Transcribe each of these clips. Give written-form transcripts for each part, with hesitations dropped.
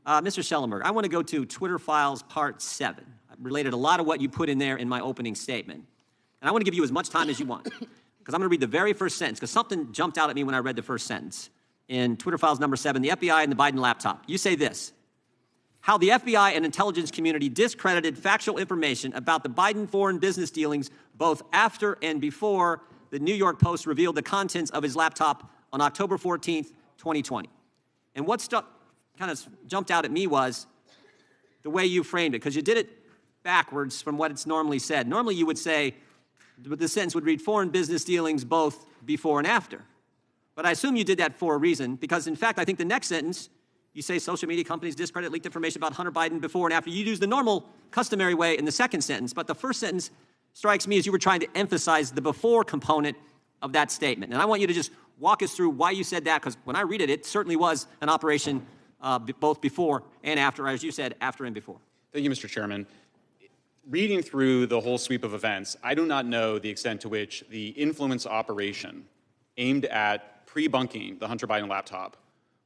Mr. Shellenberger, I want to go to Twitter Files Part 7. I related a lot of what you put in there in my opening statement. And I want to give you as much time as you want, because I'm going to read the very first sentence, because something jumped out at me when I read the first sentence. In Twitter Files number 7, the FBI and the Biden laptop. You say this: how the FBI and intelligence community discredited factual information about the Biden foreign business dealings both after and before the New York Post revealed the contents of his laptop on October 14th, 2020. And what kind of jumped out at me was the way you framed it, because you did it backwards from what it's normally said. Normally you would say, the sentence would read foreign business dealings both before and after. But I assume you did that for a reason, because in fact, I think the next sentence, you say social media companies discredit leaked information about Hunter Biden before and after. You use the normal, customary way in the second sentence, but the first sentence strikes me as you were trying to emphasize the before component of that statement. And I want you to just walk us through why you said that, because when I read it, it certainly was an operation both before and after, as you said, after and before. Thank you, Mr. Chairman. Reading through the whole sweep of events, I do not know the extent to which the influence operation aimed at pre-bunking the Hunter Biden laptop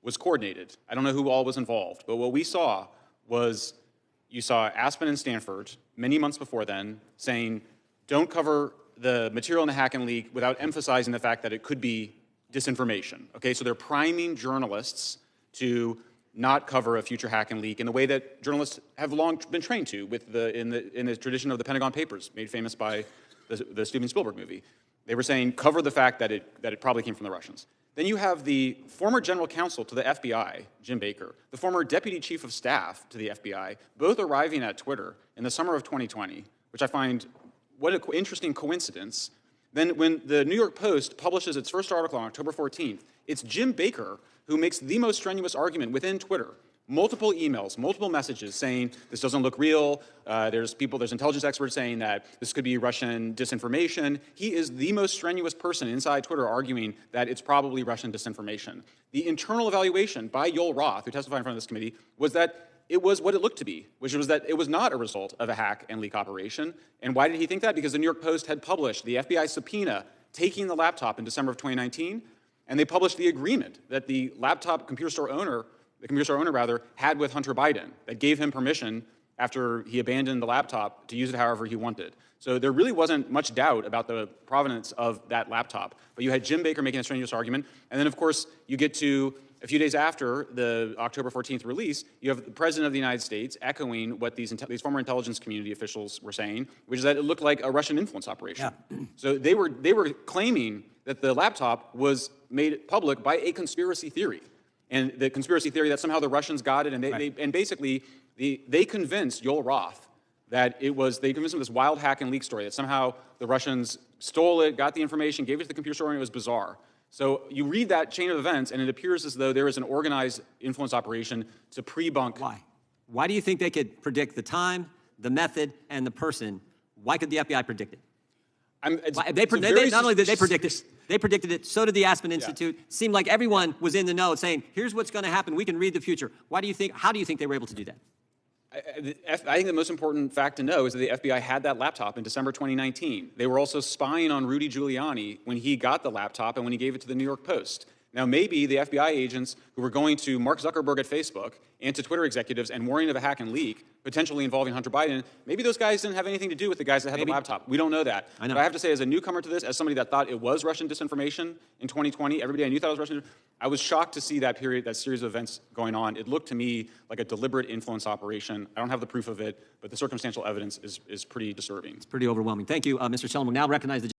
was coordinated. I don't know who all was involved, but what we saw was you saw Aspen and Stanford many months before then saying, don't cover the material in the hack and leak without emphasizing the fact that it could be disinformation. Okay, so they're priming journalists to not cover a future hack and leak in the way that journalists have long been trained to in the tradition of the Pentagon Papers, made famous by the Steven Spielberg movie. They were saying, cover the fact that it probably came from the Russians. Then you have the former general counsel to the FBI, Jim Baker, the former deputy chief of staff to the FBI, both arriving at Twitter in the summer of 2020, which I find what an interesting coincidence. Then when the New York Post publishes its first article on October 14th, it's Jim Baker who makes the most strenuous argument within Twitter. Multiple emails, multiple messages saying this doesn't look real. There's intelligence experts saying that this could be Russian disinformation. He is the most strenuous person inside Twitter arguing that it's probably Russian disinformation. The internal evaluation by Yoel Roth, who testified in front of this committee, was that it was what it looked to be, which was that it was not a result of a hack and leak operation. And why did he think that? Because the New York Post had published the FBI subpoena taking the laptop in December of 2019, and they published the agreement that the computer store owner had with Hunter Biden that gave him permission after he abandoned the laptop to use it however he wanted. So there really wasn't much doubt about the provenance of that laptop. But you had Jim Baker making a strenuous argument, and then of course you get to a few days after the October 14th release, you have the President of the United States echoing what these former intelligence community officials were saying, which is that it looked like a Russian influence operation. Yeah. So they were claiming that the laptop was made public by a conspiracy theory. And the conspiracy theory that somehow the Russians got it, and they convinced Yoel Roth that they convinced him this wild hack and leak story, that somehow the Russians stole it, got the information, gave it to the computer store, and it was bizarre. So you read that chain of events, and it appears as though there is an organized influence operation to pre-bunk. Why? Why do you think they could predict the time, the method, and the person? Why could the FBI predict it? Not only did they predict it, they predicted it, so did the Aspen Institute. Yeah. Seemed like everyone was in the know saying, here's what's going to happen, we can read the future. How do you think they were able to do that? I think the most important fact to know is that the FBI had that laptop in December 2019. They were also spying on Rudy Giuliani when he got the laptop and when he gave it to the New York Post. Now, maybe the FBI agents who were going to Mark Zuckerberg at Facebook and to Twitter executives and warning of a hack and leak, potentially involving Hunter Biden, maybe those guys didn't have anything to do with the guys that had the laptop. We don't know that. I know. But I have to say, as a newcomer to this, as somebody that thought it was Russian disinformation in 2020, everybody I knew thought it was Russian, I was shocked to see that series of events going on. It looked to me like a deliberate influence operation. I don't have the proof of it, but the circumstantial evidence is pretty disturbing. It's pretty overwhelming. Thank you, Mr. Shellenberger. Now recognize the